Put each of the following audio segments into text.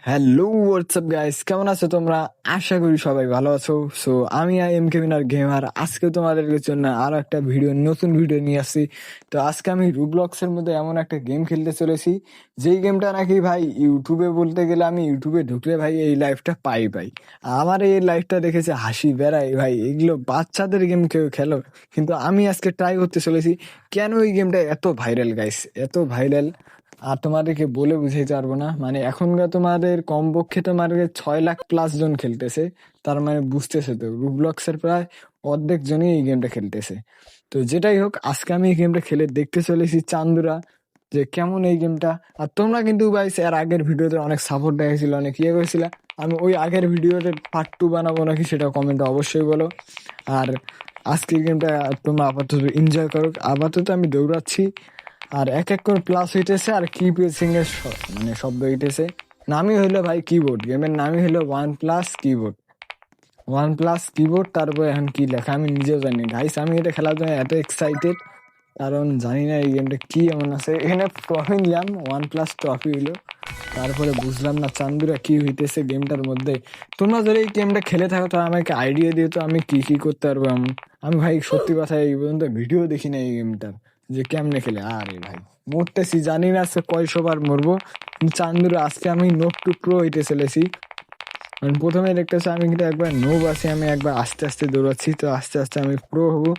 Hello WhatsApp guys, কেমন আছো তোমরা? আশা করি সবাই ভালো আছো। সো আমি এম কে উইনার গেমার আজকে তোমাদের জন্য আরো একটা নতুন ভিডিও নিয়ে আসছি। তো আজকে আমি রুবলক্স এর মধ্যে এমন একটা গেম খেলতে চলেছি, যেই গেমটা নাকি ভাই ইউটিউবে বলতে গেলে আমি ইউটিউবে ঢুকলে ভাই এই লাইফটা পাই। আমার এই লাইফটা দেখেছে হাসি বেড়াই ভাই, এগুলো বাচ্চাদের গেম কেউ খেলো, কিন্তু আমি আজকে ট্রাই করতে চলেছি কেন এই গেমটা এত ভাইরাল গাইস, এত ভাইরাল। আর তোমাদেরকে বলে বুঝাইতে পারবো না, মানে এখনকার তোমাদের কমপক্ষে তোমাদের 6 লাখ+ জন খেলতেছে। তার মানে বুঝতেছে তো রুবলক্স এর প্রায় অর্ধেক জনই এই গেমটা খেলতেছে। তো যেটাই হোক, আজকে আমি এই গেমটা খেলে দেখতে চলেছি চান্দুরা যে কেমন এই গেমটা। আর তোমরা কিন্তু ভাই এর আগের ভিডিওতে অনেক সাপোর্ট দেখাইছিল, অনেক ইয়ে করেছিল। আমি ওই আগের ভিডিওতে পার্ট 2 বানাবো নাকি সেটা কমেন্টে অবশ্যই বলো। আর আজকের গেমটা তোমরা আপাতত এনজয় করো। আপাতত আমি দৌড়াচ্ছি, আর এক এক করে প্লাস হইতেছে, আর কি প্রেসিং এর মানে শব্দ হইতেছে। নামই হইলো ভাই কিবোর্ড, গেমের নামই হলো ওয়ান প্লাস কিবোর্ড। তারপর এখন কি লেখা আমি নিজেও জানি গাইস। আমি এটা খেলার জন্য এত এক্সাইটেড, কারণ জানি না এই গেমটা কি এমন আছে। এখানে ট্রফি নিলাম, 1+ ট্রফি হইলো। তারপরে বুঝলাম না চান্দুরা কি হইতেছে গেমটার মধ্যে। তোমরা যদি এই গেমটা খেলে থাকো তো আমাকে আইডিয়া দিও তো, আমি কি কি করতে পারবো এমন। আমি ভাই সত্যি কথা এই পর্যন্ত ভিডিও দেখি না এই গেমটার, যে কেমনে খেলে। আরে ভাই মরতেছি, জানি না আজকে কয়শবার মরবো। কিন্তু চান্দুরা আজকে আমি নোট টু প্রো হইতে চলেছি। কারণ প্রথমে দেখতেছে আমি কিন্তু একবার নোব আছি, আমি একবার আস্তে আস্তে দৌড়াচ্ছি, তো আস্তে আস্তে আমি প্রো হবো।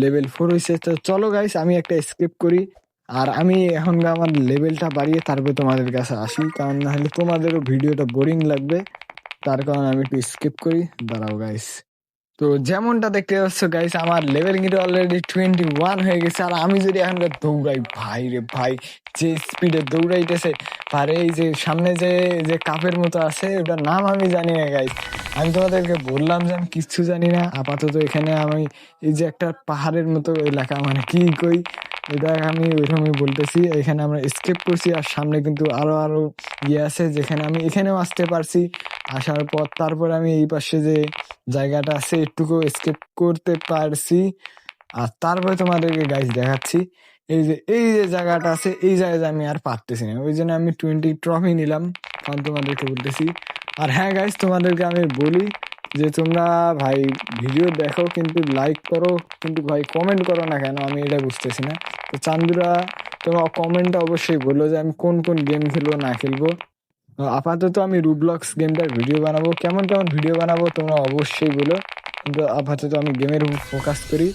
লেভেল 4 হয়েছে। তো চলো গাইস, আমি একটা স্কিপ করি। আর আমি এখন আমার লেভেলটা বাড়িয়ে তারপর তোমাদের কাছে আসি, কারণ না হলে তোমাদেরও ভিডিওটা বোরিং লাগবে। তার কারণে আমি একটু স্কিপ করি। দাঁড়াও গাইস। তো যেমনটা দেখতে পাচ্ছ গাইস, আমার লেভেল কিন্তু অলরেডি 21 হয়ে গেছে। আর আমি যদি এখনকার দৌড়াই ভাই রে ভাই, যে স্পিডে দৌড়াইতেছে। আর এই যে সামনে যে যে কাপের মতো আছে, ওটার নাম আমি জানি না গাইস। আমি তোমাদেরকে বললাম যে আমি কিচ্ছু জানি না। আপাতত এখানে আমি এই যে একটা পাহাড়ের মতো এলাকা, মানে কি কই এটা আমি ওইরকমই বলতেছি। এখানে আমরা স্কেপ করছি, আর সামনে কিন্তু আরো আরো ইয়ে আছে, যেখানে আমি এখানেও আসতে পারছি। আসার পর তারপর আমি এই পাশে যে জায়গাটা আছে একটুকু স্কেপ করতে পারছি। আর তারপরে তোমাদেরকে গাইস দেখাচ্ছি, এই যে জায়গাটা আছে, এই জায়গায় আমি আর পারতেছি না, ওই জন্য আমি 20 ট্রফি নিলাম, কারণ তোমাদেরকে বলতেছি। আর হ্যাঁ গাইস, তোমাদেরকে আমি বলি যে তোমরা ভাই ভিডিও দেখো কিন্তু লাইক করো, কিন্তু ভাই কমেন্ট করো না কেন, আমি এটা বুঝতেছি না। তো চান্দুরা, তোমরা কমেন্টে অবশ্যই বলো যে আমি কোন কোন গেম খেলবো না খেলবো। আপাতত আমি রুবলক্স গেমটার ভিডিও বানাবো, কেমন কেমন ভিডিও বানাবো তোমরা অবশ্যই বলো। কিন্তু আপাতত আমি গেমের উপর ফোকাস করি।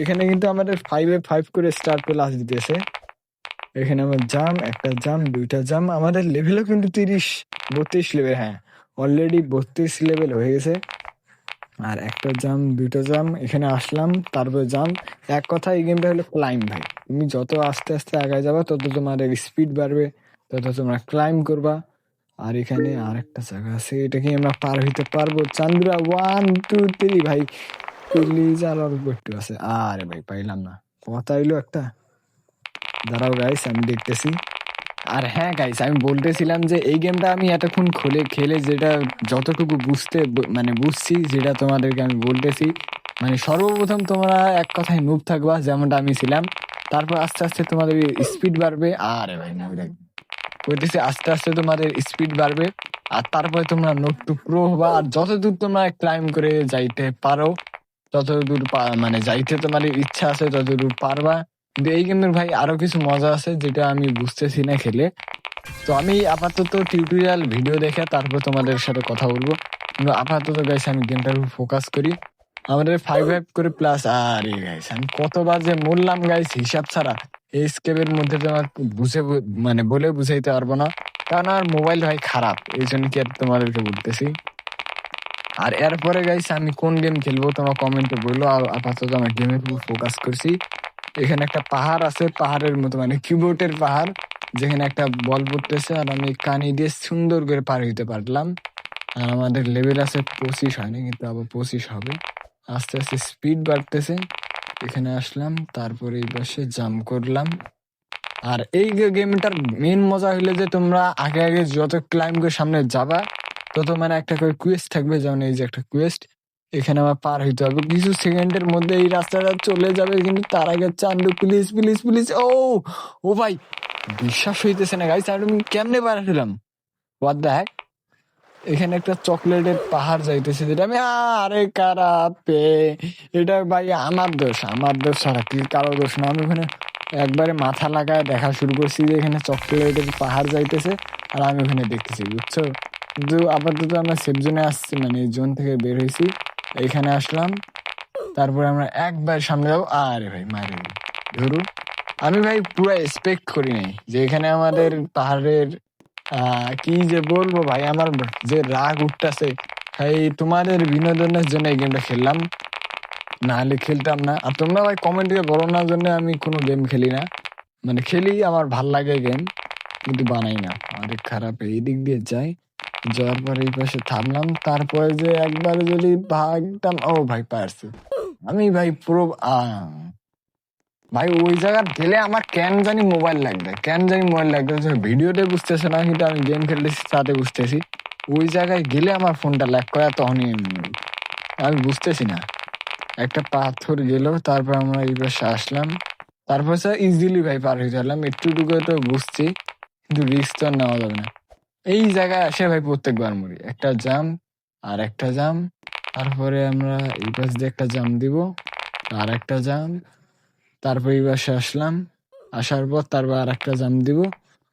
এখানে কিন্তু আমাদের 5-এ 5 করে স্টার প্লাস দিতেছে। এখানে আমার একটা জাম, 2টা জাম। আমাদের লেভেলও কিন্তু 32 লেভেল, হ্যাঁ অলরেডি 32 লেভেল হয়ে গেছে। আর একটা জাম, 2টা জাম, এখানে আসলাম তারপরে জাম। এক কথা এই গেমটা হলো ক্লাইম ভাই, তুমি যত আস্তে আস্তে আগায় যাবা তত তোমার স্পিড বাড়বে, তত তোমরা ক্লাইম করবা। আর এখানে আরেকটা জায়গা আছে, এটা কি আমরা পার হইতে পারবো? চান্দুরা 1 2 3 ভাই, প্লিজ আর অল্প একটু আছে। আরে ভাই পাইলাম না, কথা হইলো একটা। দাঁড়াও গাইস, আমি দেখতেছি। আর হ্যাঁ গাইস, আমি বলতেছিলাম যে এই গেমটা আমি এতক্ষণ খেলে যেটা যতটুকু মানে বুঝছি, যেটা তোমাদেরকে আমি বলতেছি। মানে সর্বপ্রথম তোমরা এক কথায় নুব থাকবা, যেমনটা আমি ছিলাম। তারপর আস্তে আস্তে তোমাদের স্পিড বাড়বে। আরে ভাই না, বলতেছি আস্তে আস্তে তোমাদের স্পিড বাড়বে। আর তারপরে তোমরা নোট টু প্রো হবা। আর যতদূর তোমরা ক্লাইম করে যাইতে পারো, ততদূর মানে যাইতে তোমার ইচ্ছা আছে ততদূর পারবা। কিন্তু এই গেমের ভাই আরো কিছু মজা আছে, যেটা আমি বুঝতেছি না খেলে। তো আমি আপাতত টিউটোরিয়াল ভিডিও দেখে তারপর তোমাদের সাথে কথা বলবো। কিন্তু আপাতত গাইস আমি গেমটার উপর ফোকাস করি। আমাদের 5 করে প্লাস। আরে গাইস আমি কতবার যে মরলাম গাইস হিসাব ছাড়া। এই স্কেপের মধ্যে তোমার মানে বলে বুঝাইতে পারবো না, কারণ আমার মোবাইল ভাই খারাপ, এই জন্য কি আর তোমাদেরকে বলতেছি। আর এরপরে গাইস আমি কোন গেম খেলবো তোমরা কমেন্টে বললো। আর আপাতত আমি গেমের উপর ফোকাস করছি। এখানে একটা পাহাড় আছে, পাহাড়ের মতো মানে কিবোর্ডের পাহাড়, যেখানে একটা বল পড়তেছে, আর আমি কানি দিয়ে সুন্দর করে পার হইতে পারলাম। আর আমাদের লেভেল আছে 25, হয়নি কিন্তু আবার 25 হবে। আস্তে আস্তে স্পিড বাড়তেছে। এখানে আসলাম, তারপরে এই পাশে জাম্প করলাম। আর এই গেমটার মেন মজা হইলো যে তোমরা আগে আগে যত ক্লাইম করে সামনে যাবা, তত মানে একটা করে কুয়েস্ট থাকবে। যেমন এই যে একটা কুয়েস্ট, এখানে আমার পার হইতে হবে, কিছু সেকেন্ডের মধ্যে এই রাস্তাটা চলে যাবে। কিন্তু তার আগে চান্দু প্লিজ প্লিজ প্লিজ। ও ভাই বিশ্বাস হইতেছে না গাইস, আমি কেমনে পার হইলাম? What the heck! এখানে একটা চকলেটের পাহাড় যাইতেছে, যেটা আমি আরে কারা পে, এটা ভাই আমার দোষ ছাড়া কি কারো দোষ না। আমি ওখানে একবারে মাথা লাগায় দেখা শুরু করছি যে এখানে চকলেটের পাহাড় যাইতেছে, আর আমি ওখানে দেখতেছি, বুঝছো। কিন্তু আপাতত আমরা সেফ জোনে আসছি, মানে জোন থেকে বের হয়েছি, এইখানে আসলাম। তারপরে আমরা একবার সামনে যাবো, আরে ভাই মারে ধরু। আমি ভাই পুরো এক্সপেক্ট করি নাই যে এখানে আমাদের পাহাড়ের কি যে বলবো ভাই, আমার যে রাগ উঠতেছে ভাই। তোমাদের বিনোদনের জন্য এই গেমটা খেললাম, না হলে খেলতাম না। আর তোমরা ভাই কমেন্ট দিয়ে বলো না জন্য আমি কোনো গেম খেলি না, মানে খেলি, আমার ভাল লাগে গেম, কিন্তু বানাই না। আরে খারাপ, এই দিক দিয়ে যাই, যাওয়ার পরে এই পাশে থামলাম, তারপরে যে একবার যদি ভাগতাম, ও ভাই পারছি আমি ভাই পুরো ভাই ওই জায়গা গেলে আমার কেন জানি মোবাইল লাগবে, কেন জানি মোবাইল লাগবে, ভিডিওতে বুঝতেছে না, কিন্তু আমি গেম খেলতেছি তাতে বুঝতেছি। ওই জায়গায় গেলে আমার ফোনটা ল্যাগ করে, তখনই আমি বুঝতেছি না। একটা পাথর গেল, তারপর আমরা এই পাশে আসলাম, তারপর স্যার ইজিলি ভাই পার হয়ে গেলাম, একটুটুকু তো বুঝছি, কিন্তু রিস্ক তো আর নেওয়া যাবে না। এই জায়গায় আসে ভাই প্রত্যেকবার মরি, একটা জাম আর একটা জাম, তারপরে আমরা এই পাশ দিয়ে একটা জাম দিব, আর একটা জাম, তারপর এই পাশে আসলাম, আসার পর তারপর আর একটা জাম দিব।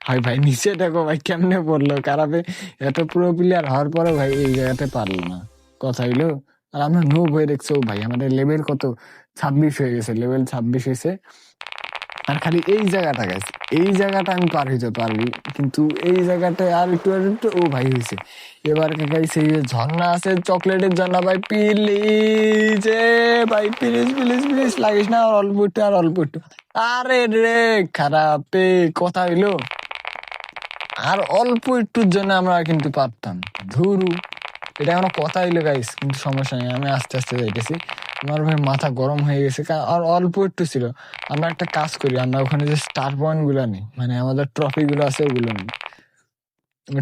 ভাই ভাই নিচে দেখো ভাই কেমনে পড়লো খারাপে, এত প্রো প্লেয়ার হওয়ার পরে ভাই এই জায়গাতে পারলো না, কথা হইলো। আর আমরা নোব হয়ে দেখছো ভাই, আমাদের লেভেল কত, 26 হয়ে গেছে, লেভেল 26 হয়েছে। আর খালি এই জায়গাটা গেছে, এই জায়গাটা আমি পার হইতে পারবি, কিন্তু এই জায়গাটায় আর একটু ও ভাই হয়েছে। এবার গাইছে এই যে ঝর্ণা আছে, চকলেটের ঝর্ণা ভাই, প্লিজ ভাই, প্লিজ প্লিজ প্লিজ লাগিস না, আর অল্প একটু, আর অল্প একটু। আরে রে খারাপ কথা হইলো, আর অল্প একটুর জন্য আমরা কিন্তু পারতাম, ধুরু। এটা কোনো কথা হইলো গাইস, কিন্তু সমস্যা নেই, আমি আস্তে আস্তে যাইতেছি। আমার ভাই মাথা গরম হয়ে গেছে, আর অল্প একটু ছিল। আমরা একটা কাজ করি, আমরা ওখানে যে স্টার পয়েন্ট গুলো নিই, মানে আমাদের ট্রফি গুলো আছে ওগুলো নিই।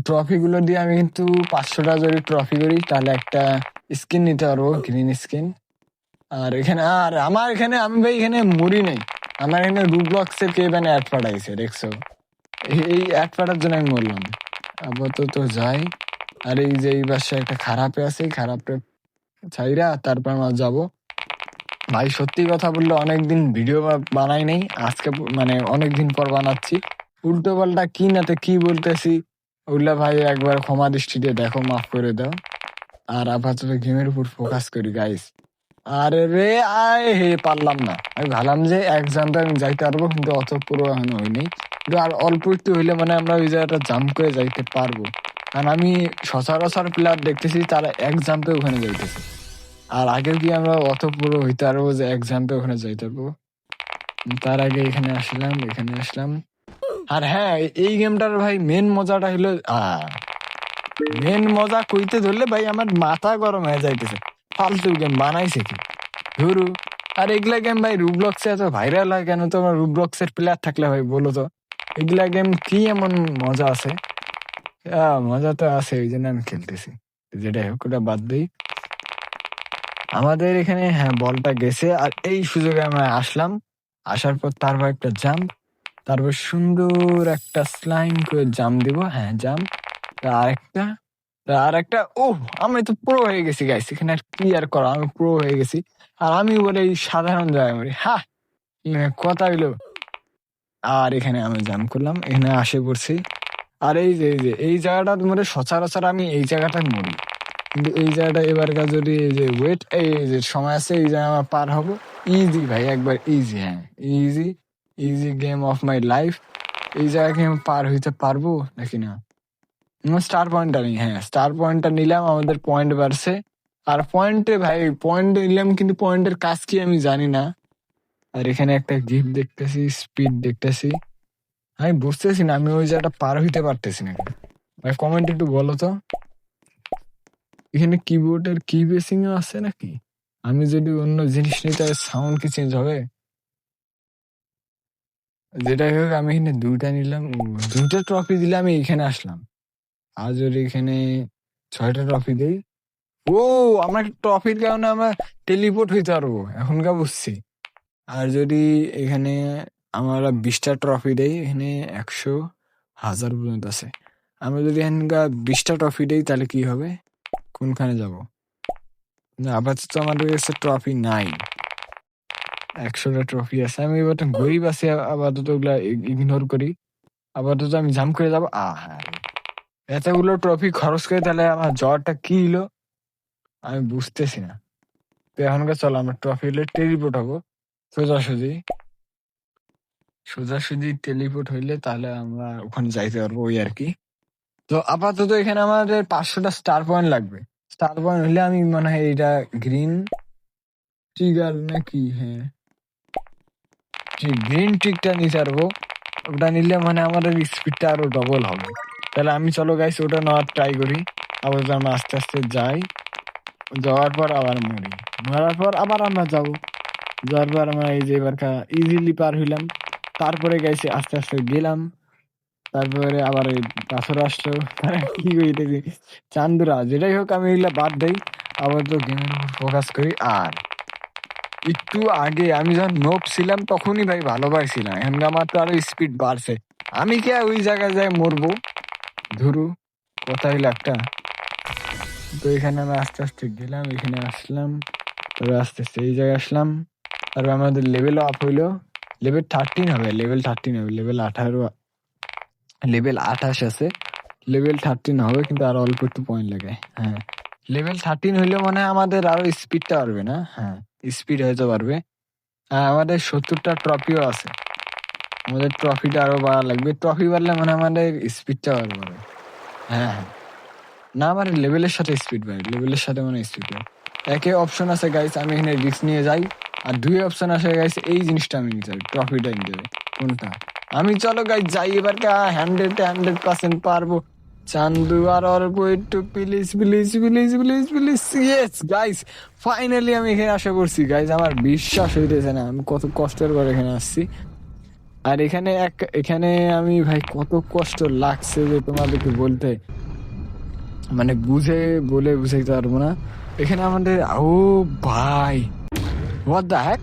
ট্রফি গুলো দিয়ে আমি কিন্তু 500টা যদি ট্রফি করি, তাহলে একটা স্কিন নিতে পারবো, গ্রিন স্কিন। আর এখানে আমার এখানে আমি ভাই এখানে মরি নাই, আমার এখানে রুবলক্স এর কে মানে অ্যাড পাঠাইছে, দেখছো। এই অ্যাড পাঠার জন্য আমি মরলাম। আপাতত যাই, আর এই যে এই বাসায় একটা খারাপে আছে, এই খারাপটা ছাইরা তারপর আমরা যাবো। ভাই সত্যি কথা বললে অনেকদিন ভিডিও বানাই নাই, আজকে মানে অনেকদিন পর বানাচ্ছি। উল্টো পাল্টা কি নাতে কি বলতেছি, ওগুলা ভাই একবার ক্ষমা দৃষ্টিতে দেখো, মাফ করে দাও। আর আপাতত গেমের উপর ফোকাস করি গাইস। আরে রে আয় হে পারলাম না, আমি ভাবলাম যে এক্সামটা আমি যাইতে পারবো, কিন্তু অত পুরো এখনো হয়নি, কিন্তু আর অল্প একটু হইলে মানে আমরা ওই জায়গাটা জাম্প করে যাইতে পারবো। কারণ আমি সচরাচর প্লেয়ার দেখতেছি তারা এক জাম্পে ওখানে যাইতেছে, আর আগেও কি আমরা অত পুরো হইতে পারবো যে এক জাম্পে ওখানে যাইতে পারবো। তার আগে এখানে আসলাম। আর হ্যাঁ, এই গেমটার ভাই মেন মজাটা হলো মেন মজা কইতে ধরলে ভাই আমার মাথা গরম হয়ে যাইতেছে, ফালতু গেম বানাইছে কি, ধরু। আর এগুলা গেম ভাই রুবলক্সে এত ভাইরাল হয় কেন, তোমার রুবলক্সের প্লেয়ার থাকলে ভাই বলো তো, এগুলা গেম কি এমন মজা আছে। মজা তো আছে, ওই জন্য আমি খেলতেছি। যেটাই হোক, ওটা বাদ দিই। আমাদের এখানে হ্যাঁ বলটা গেছে, আর এই সুযোগে আমরা আসলাম, আসার পর তারপর একটা জাম্প, তারপর সুন্দর একটা স্লাইম করে জাম্প দিব, হ্যাঁ জাম্প, আরেকটা, আর একটা, ও আমি তো প্রো হয়ে গেছি গাইস, এখানে আর কি আর করা, আমি প্রো হয়ে গেছি। আর আমি বলে এই সাধারণ জায়গায় মরি, হ্যাঁ কথা হইলো। আর এখানে আমি জাম্প করলাম, এখানে আসে পড়ছি। আর এই জায়গাটা মরে সচরাচর আমি এই জায়গাটায় মরি, কিন্তু এই জায়গাটা এবারকার যদি এই যে ওয়েট, এই যে সময় আছে, এই জায়গা আমার পার হবো ইজি ভাই, একবার ইজি, হ্যাঁ easy, easy game of my life. এই জায়গাকে আমি পার হইতে পারবো নাকি না। স্টার পয়েন্টটা নেই, হ্যাঁ স্টার পয়েন্টটা নিলাম, আমাদের পয়েন্ট বাড়ছে। আর পয়েন্টে ভাই পয়েন্ট নিলাম, কিন্তু পয়েন্টের কাজ কি আমি জানি না। আর এখানে একটা গিফট দেখতেছি, স্পিড দেখতেছি, আমি বুঝতেছি না আমি ওই জায়গাটা পার হইতে পারতেছি না। ভাই কমেন্ট একটু বলো তো, এখানে কিবোর্ডের কি বেসিং আছে নাকি, আমি যদি অন্য জিনিস নিই তাহলে সাউন্ড কি চেঞ্জ হবে। যেটাই হোক, আমি এখানে দুইটা নিলাম, দুইটা ট্রফি দিলে আমি এখানে আসলাম। আর যদি এখানে 6টা ট্রফি দেই, ও আমার ট্রফির কারণে আমরা টেলিপোর্ট হইতে পারবো, এখনকার বুঝছি। আর যদি এখানে আমরা 20টা ট্রফি দেই, এখানে 100, 1000 পর্যন্ত আছে। আমরা যদি এখানকা 20টা ট্রফি দেই তাহলে কি হবে? কোনখানে যাব? না, আপাতত আমাদের কাছে ট্রফি নাই। 100টা ট্রফি আছে। আমি এবার তো গরিব আছি, আপাতত ওগুলা ইগনোর করি। আপাতত আমি জাম্প করে যাবো। হ্যাঁ, এতগুলো ট্রফি খরচ করে তাহলে আমার জ্বরটা কি হলো আমি বুঝতেছি না। তো এখনকার চলো আমরা ট্রফি হলে টেলিপোর্ট হবো সোজাসুজি। সোজাসুজি টেলিপোর্ট হইলে তাহলে আমরা ওখানে যাইতে পারবো, ওই আর কি। তো আপাতত এখানে আমাদের 500টা স্টার পয়েন্ট লাগবে। স্টার পয়েন্ট হইলে আমি মনে হয় এটা গ্রিন ট্রিগার নাকি, হ্যাঁ ঠিক গ্রিন ট্রিকটা নিতে পারবো। ওটা নিলে মানে আমাদের স্পিডটা আরো ডবল হবে। তাহলে আমি চলো গাইস ওটা নেওয়ার ট্রাই করি। আপাতত আমরা আস্তে আস্তে যাই, যাওয়ার পর আবার মরি, মরার পর আবার আমরা যাবো, যাওয়ার পর আমরা এই যে এবার ইজিলি পার হইলাম। তারপরে গাইছে আস্তে আস্তে গেলাম, তারপরে আবার এই পাথর আসলো। তারা কি কইতেছি চান্দুরা, যেটাই হোক আমি এগুলা বাদ দেই, আবার তো গেমের উপর ফোকাস করি। আর একটু আগে আমি যখন নোপ ছিলাম তখনই ভাই ভালো পাইছিলাম, এখন আমার তো আরো স্পিড বাড়ছে। আমি কে ওই জায়গায় যাই মরবো? ধরু কথা হইলো একটা। তো এখানে আমি আস্তে আস্তে গেলাম, এখানে আসলাম, তবে আস্তে আস্তে এই জায়গায় আসলাম। তারপর আমাদের লেভেল আপ হইলো, লেভেল 13 হবে, লেভেল 13 হবে, লেভেল 18, লেভেল 28 আছে, লেভেল 13 হবে, কিন্তু আরো অল্প একটু পয়েন্ট লাগে। হ্যাঁ, লেভেল 13 হইলে মানে আমাদের আরো স্পিডটা বাড়বে না? হ্যাঁ, স্পিড হয়তো বাড়বে। আমাদের 70টা ট্রফিও আছে, আমাদের ট্রফিটা আরো বাড়া লাগবে। ট্রফি বাড়লে মানে আমাদের স্পিডটা আরো বাড়বে। হ্যাঁ হ্যাঁ, না আমার লেভেলের সাথে স্পিড বাড়ে, লেভেলের সাথে মানে স্পিড বাড়ে। একে অপশন আছে গাইস, আমি এখানে রিস্ক নিয়ে যাই। আর 2 অপশন আছে গাইস, এই জিনিসটা আমি নিতে চাই, ট্রফিটা নিতে চাই। কোনটা? আমি চলো গাইস যাই এবার, 100% পারবো। চান্দু আর অল্প একটু, please please please please please. Yes guys, finally আমি এখানে আশা করছি গাইস, আমার বিশ্বাস হইতেছে না আমি কত কষ্টের পর এখানে আসছি। আর এখানে আমি ভাই কত কষ্ট লাগছে যে তোমাদেরকে বলতে, মানে বলে বুঝাইতে পারবো না। এখানে আমাদের ও ভাই, হোয়াট দ্য হ্যাক,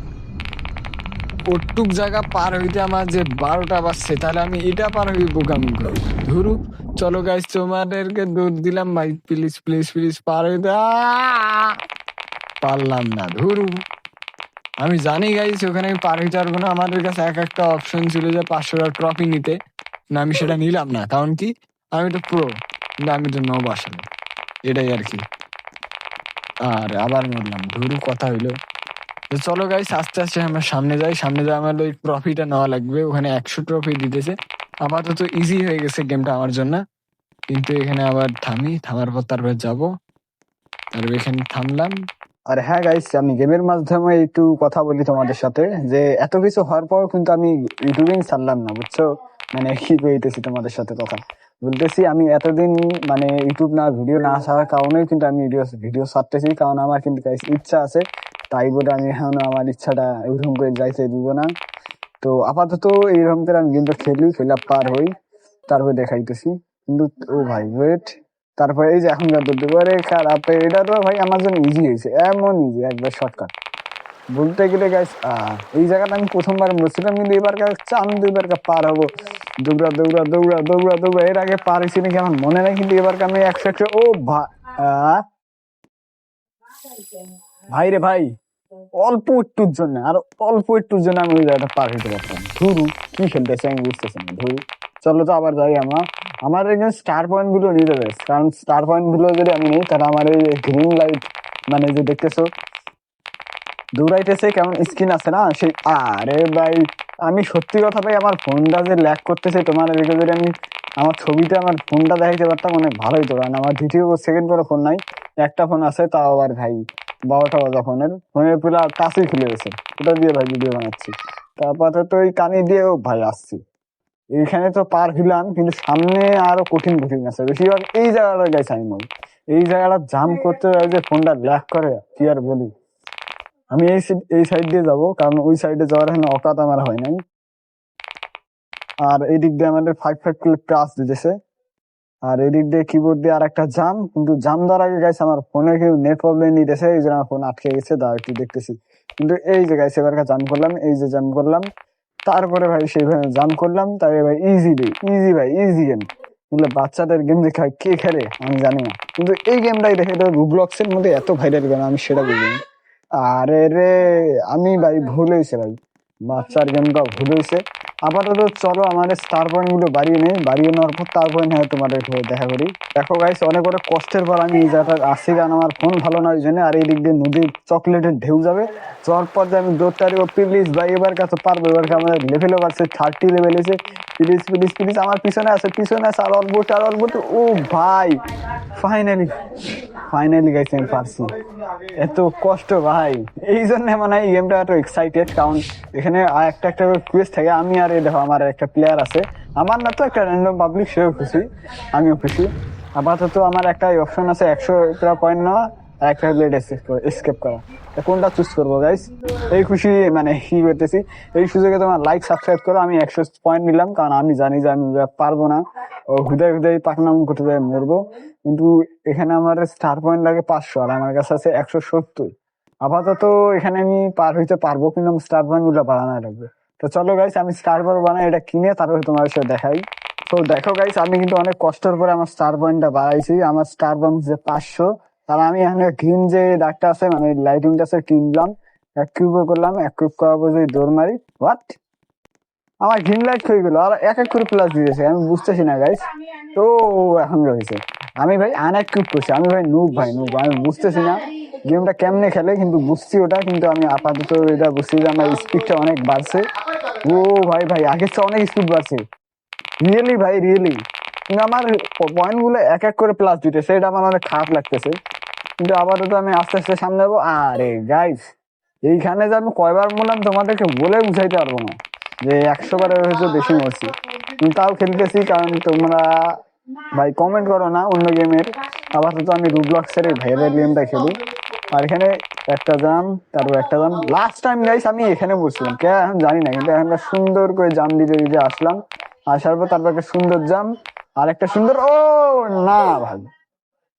ওটুক জায়গা পার হইতে আমার যে 12টা বাজছে, তাহলে আমি এটা পার হই বোকামি করি। ধরু চলো গাইস, তোমাদেরকে দৌড় দিলাম ভাই, প্লিজ প্লিজ প্লিজ পার হইতে। পারলাম না, ধরু। আমি জানি গাইস ওখানে আমি পার হইতে পারবো না। আমাদের কাছে একটা অপশন ছিল যে 500টা ট্রফি নিতে, না আমি সেটা নিলাম না, কারণ কি আমি তো প্রো, কিন্তু আমি তো নব আসলে, এটাই আর কি। আর আবার মরলাম, ধরু কথা হইলো। তো চলো গাইস আস্তে আস্তে আমরা সামনে যাই, সামনে যাই, আমার ওই ট্রফিটা নেওয়া লাগবে। ওখানে 100 ট্রফি দিতেছে। আপাতত ইজি হয়ে গেছে গেমটা আমার জন্য, কিন্তু এখানে আবার থামার পর তারপর যাবো। তারপর এখানে থামলাম। আর হ্যাঁ গাইস, আমি গেমের মাধ্যমে একটু কথা বলি তোমাদের সাথে, যে এত কিছু হওয়ার পর কিন্তু আমি ইউটিউবিং ছাড়লাম না, বুঝছো? মানে কি কইতেছি তোমাদের সাথে কথা বলতেছি, আমি এতদিন মানে ইউটিউব না, ভিডিও না আসার কারণেই কিন্তু আমি ভিডিও ছাড়তেছি, কারণ আমার কিন্তু guys ইচ্ছা আছে। তাই বলে আমি এখন আমার ইচ্ছাটা এরকম করে যাইতে দিব না। তো আপাতত এইরকম করে আমি কিন্তু খেলা পার হই, তারপরে দেখাইতেছি। কিন্তু ও ভাই ওয়েট, তারপরে এই যে এখনকার দুবারে খারাপ, এটা তো ভাই আমার জন্য ইজি হয়েছে, এমন ইজি একবার শর্টকাট বলতে গেলে গাইস। এই জায়গাটা আমি প্রথমবার বলছিলাম, কিন্তু এবার চান দুইবার পার হবো, দৌড়া দৌড়া দৌড়া দৌড়া দৌড়া। এর আগে পার হয়েছি নাকি আমার মনে নাই, কিন্তু এবার আমি 100 ও ভাই রে ভাই, অল্প একটুর জন্য, আর অল্প একটুর জন্য আমি ওই জায়গাটা পার হইতে পারতাম। ধরু কি খেলতেছে আমি বুঝতেছি না। ধরু চলো তো আবার যাই আমরা। আমার এখানে স্টার পয়েন্ট গুলো নিতে যাবে, কারণ স্টার পয়েন্ট গুলো যদি আমি নিই তাহলে আমার এই গ্রিন লাইট, মানে যে দেখতেছো দৌড়াইতেছে কেমন স্ক্রিন আছে না সেই, আরে ভাই আমি সত্যি কথা ভাই, আমার ফোনটা যে ল্যাগ করতেছে, তোমার এদিকে যদি আমি আমার ছবিতে আমার ফোনটা দেখাইতে পারতাম অনেক ভালোই তো, কারণ আমার দ্বিতীয় সেকেন্ড করে ফোন নাই, একটা ফোন আছে, তাও আবার ভাই 12টা বাজা ফোনের পুরো টাচই খুলে গেছে, ওটা দিয়ে ভাই ভিডিও বানাচ্ছি। তারপরে তো ওই কানি দিয়েও ভাই আসছি। এইখানে তো পার হইলাম, কিন্তু সামনে আরো কঠিন কঠিন আছে, বেশিরভাগ এই জায়গাটা গেছে আমি বলি। এই জায়গাটা জাম্প করতে যাই যে ফোনটা ল্যাগ করে, কি আর বলি। আমি এই সাইড দিয়ে যাবো, কারণ ওই সাইডে যাওয়ার এখানে অকাত আমার হয় নাই। আর এই দিক দিয়ে আমাদের 5 করে প্লাস দিতেছে, আর এদিক দিয়ে কিবোর্ড দিয়ে আর একটা জাম, কিন্তু জাম দেওয়ার আগে গাইছে আমার ফোনে কেউ নেট প্রবলেম নিতেছে, এই জন্য আমার ফোন আটকে গেছে, দাঁড়া একটু দেখতেছি। কিন্তু এই যে গাইছে এবার জাম করলাম, এই যে জাম করলাম, তারপরে ভাই সেইভাবে জাম করলাম, তাই ভাই ইজি ভাই ইজি গেম। এগুলো বাচ্চাদের গেম যে কে খেলে আমি জানি না, কিন্তু এই গেমটাই দেখে এটা রুবলক্স এর মধ্যে এত ভাইরাল কেন আমি সেটা বুঝিনি। আরে রে, আমি ভাই ভুল হয়েছে ভাই, বাচ্চার গেমটা ভুল হয়েছে। আপাতত চলো আমাদের স্টার পয়েন্ট গুলো বাড়িয়ে নেই, বাড়িয়ে নেওয়ার পর তারপরে হ্যাঁ তোমাদের সাথে দেখা করি। দেখো গাইস, অনেক অনেক কষ্টের পর আমি এই জায়গাটা আসছি, কারণ আমার ফোন ভালো না ওই জন্য। আর এই দিক দিয়ে নদীর চকলেটের ঢেউ যাবে, যাওয়ার পর যে আমি দৌড়তে পারবো। প্লিজ ভাই এবার কাছে পারবো, এবার আমাদের লেভেলও বাড়ছে, 30 লেভেল এসে। প্লিজ প্লিজ প্লিজ, আমার পিছনে আছে পিছনে আছে, আর অল্প আর অল্প। ও ভাই, ফাইনালি ফাইনালি গাইস আমি পারছি। এত কষ্ট ভাই, এই জন্য মানে এই গেমটা এত এক্সাইটেড, কারণ এখানে একটা একটা কুয়েস্ট থাকে। আমি আর এই দেখো আমার একটা প্লেয়ার আছে, আমার না তো একটা র্যান্ডম পাবলিক, সেও খুশি আমিও খুশি। আপাতত আমার একটা অপশন আছে 100 পয়েন্ট নেওয়া আর একটা ব্লেড এসকেপ করা। তা কোনটা চুজ করবো গাইস? এই খুশি মানে কি করতেছি, এই সুযোগে তোমার লাইক সাবস্ক্রাইব করো। আমি 100 পয়েন্ট নিলাম, কারণ আমি জানি যে আমি পারবো না, ও হুদায় হুদায় পাকনাম করতে যায় মরবো। কিন্তু এখানে আমার স্টার পয়েন্ট লাগে 500, আর আমার কাছে আছে 170। আপাতত এখানে আমি পার হইতে পারবো, কিন্তু আমার স্টার পয়েন্ট গুলো বাড়ানো লাগবে। তো চলো গাইস, আমি স্টার পয়েন্ট বানাই, এটা কিনে তারপরে তোমার সাথে দেখাই। তো দেখো গাইস, আমি কিন্তু অনেক কষ্টের পরে আমার স্টার পয়েন্টটা বাড়াইছি। আমার স্টার পয়েন্ট যে 500, তার আমি এখানে গ্রিন যে ডাকটা আছে মানে লাইটিংটা আছে কিনলাম, এক কিউব করলাম, এক কিউব করার পর যদি দৌড় মারি, হোয়াট, আমার গ্রিন লাইট হয়ে গেল। আর এক এক করে প্লাস দিয়েছে, আমি বুঝতেছি না গাইস। তো এখন রয়েছে আমি ভাই আনেক কিউব করছি, আমি ভাই নুব, ভাই নুব, আমি বুঝতেছি না গেমটা কেমনে খেলে, কিন্তু বুঝছি ওটা। কিন্তু আমি আপাতত এটা বুঝছি যে আমার স্পিডটা অনেক বাড়ছে। ও ভাই ভাই, আগের চেয়ে অনেক স্পিড বাড়ছে, রিয়েলি ভাই রিয়েলি। কিন্তু আমার পয়েন্ট গুলো এক এক করে প্লাস দিতেছে, এটা আমার অনেক খারাপ লাগতেছে। কিন্তু আপাতত আমি আস্তে আস্তে সামনে যাবো। আরে গাইস, এইখানে যে আমি কয়বার বললাম তোমাদেরকে বলে বুঝাইতে পারবো না, যে 100 বারের হয়তো বেশি মরছি, কিন্তু তাও খেলতেছি, কারণ তোমরা ভাই কমেন্ট করো না অন্য গেমের। আপাতত আমি রুবলক্সের এই ভাইরাল গেমটা খেলি। আর এখানে একটা জাম, তারপর একটা জাম। লাস্ট টাইম গাইস আমি এখানে বসছিলাম কে এখন জানি না, কিন্তু এখানটা সুন্দর করে জাম দিতে দিতে আসলাম। আসার পর তারপর একটা সুন্দর জাম, আর একটা সুন্দর, ও না ভাই,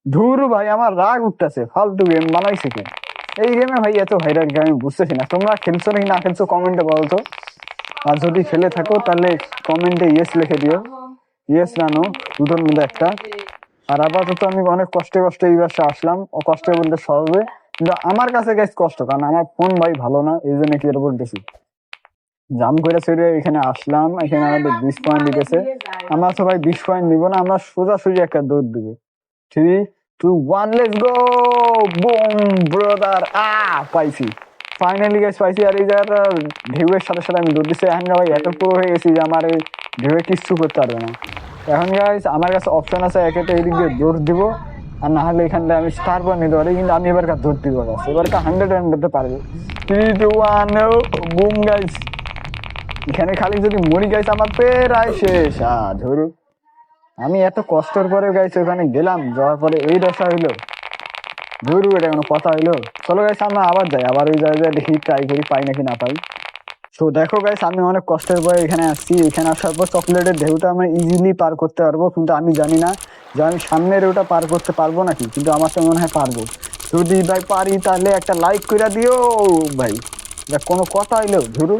ধুর ভাই আমার রাগ উঠতেছে, ফালতু গেম বানাইছে কে এই গেমে ভাই? এত ভাইরাল গেম আমি বুঝতেছি না, তোমরা খেলছো নাকি না খেলছো কমেন্টে বলো তো। আর যদি খেলে থাকো তাহলে কমেন্টে ইয়েস লিখে দিও, ইয়েস না নো, দুটোর মধ্যে একটা। আর আপাতত আমি অনেক কষ্টে কষ্টে এই বাসে আসলাম, ও কষ্টে বলতে সহজে, কিন্তু আমার কাছে গাইস কষ্ট, কারণ আমার ফোন ভাই ভালো না, এই জন্য কি আর বলতেছি। জাম করে ছেড়ে এখানে আসলাম, এখানে আমাদের 20 পয়েন্ট দিতেছে। আমরা তো ভাই 20 পয়েন্ট নিবো না, আমরা সোজাসুজি একটা দৌড় দিবো। 3, 2, 1, লেটস গো, বুম ব্রাদার। পাইছি, ফাইনালি গাইস পাইছি। আর এই জায়গাটা ঢেউয়ের সাথে সাথে আমি দৌড় দিচ্ছি। এখন ভাই এত পুরো হয়ে গেছি যে আমার এই ঢেউয়ে কিচ্ছু করতে পারবে না। এখন গাইস আমার কাছে অপশন আছে, একে এই দিক দিয়ে দৌড় দিব, আর না হলে এখানটা আমি স্টার পয়েন্ট নিতে পারি। কিন্তু আমি এবার দৌড় দিব গাছ, এবার 100 রান করতে পারবে। 3, 2, 1, বুম গাইস। এখানে খালি যদি মরি গাইস আমার প্রায় শেষ। ধরু আমি এত কষ্টের পরে গাইছে ওখানে গেলাম, যাওয়ার পরে এই দশা হইলো, ধরু এটা কোনো কথা হইলো? চলো গাইছে আমরা আবার যাই, আবার ওই জায়গায় দেখি, ট্রাই করি পাই নাকি না পাই। তো দেখো গাইস, আমি অনেক কষ্টের পরে এখানে আসছি। এখানে আসার পর চকলেটের ঢেউটা আমি ইজিলি পার করতে পারবো, কিন্তু আমি জানি না যে আমি সামনের ওটা পার করতে পারবো নাকি, কিন্তু আমার তো মনে হয় পারবো। যদি ভাই পারি তাহলে একটা লাইক করে দিও ভাই, এটা কোনো কথা হইলো? ধরু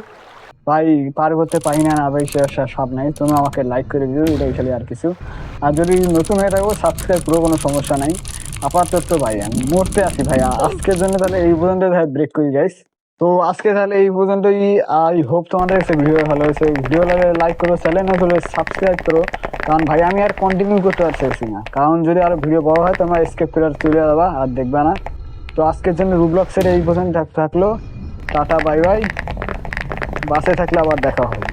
ভাই পার করতে পারি না, না ভাই সে সব নাই, তুমি আমাকে লাইক করে দিও, এটাই খালি আর কিছু। আর যদি নতুন হয়ে থাকো সাবস্ক্রাইব করো, কোনো সমস্যা নাই। আপাতত ভাই আমি মরতে আছি ভাই, আজকের জন্য তাহলে এই পর্যন্ত ভাই ব্রেক করি গাইস। তো আজকে তাহলে এই পর্যন্তই। আই হোপ তোমাদের কাছে ভিডিও ভালো হয়েছে, ভিডিও লাগলে লাইক করো, চ্যানেল না হলে সাবস্ক্রাইব করো, কারণ ভাই আমি আর কন্টিনিউ করতে পারছি না, কারণ যদি আরো ভিডিও বড় হয় তোমরা স্কিপ করে চলে যাবা আর দেখবা না। তো আজকের জন্য রুবলক্সের এই পর্যন্ত থাকলো, টাটা বাই বাই, বাসে থাকলে আবার দেখা হবে।